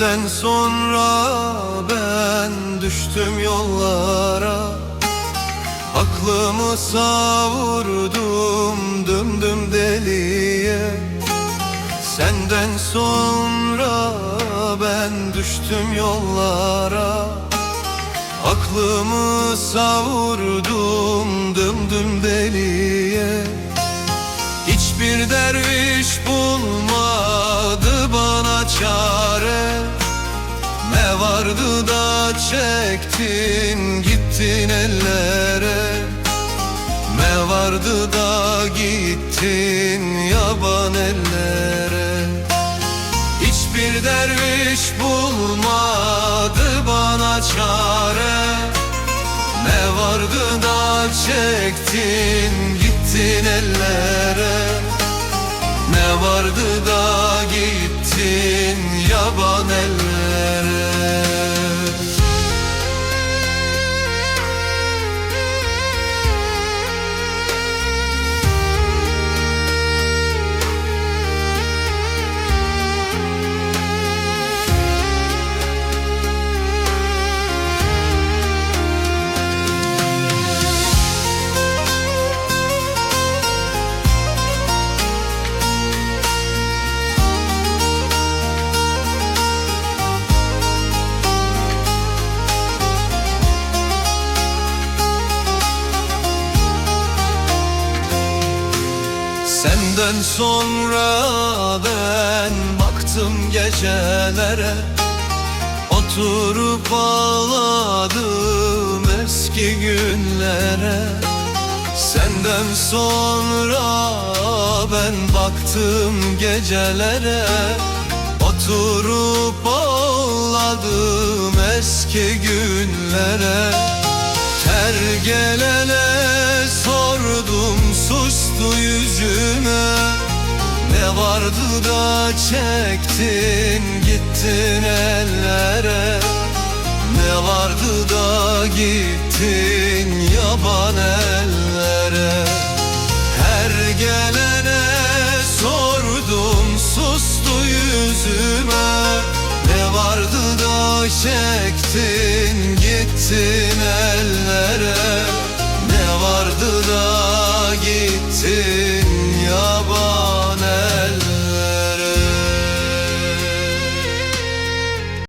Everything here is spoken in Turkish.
Senden sonra ben düştüm yollara, aklımı savurdum, döndüm deliye. Senden sonra ben düştüm yollara, aklımı savurdum, döndüm deliye. Hiçbir derviş bulmadı bana çare, ne vardı da çektin gittin ellere, ne vardı da gittin yaban ellere. Hiçbir derviş bulmadı bana çare, ne vardı da çektin gittin ellere, ne vardı da gittin yaban ellere. Senden sonra ben baktım gecelere, oturup ağladım eski günlere. Senden sonra ben baktım gecelere, oturup ağladım eski günlere. Her gelene sordum sustu yüzüme, ne vardı da çektin gittin ellere, ne vardı da gittin yaban ellere. Her gelene sordum sustu yüzüme, ne vardı da çektin gittin ellere, ne vardı da gittin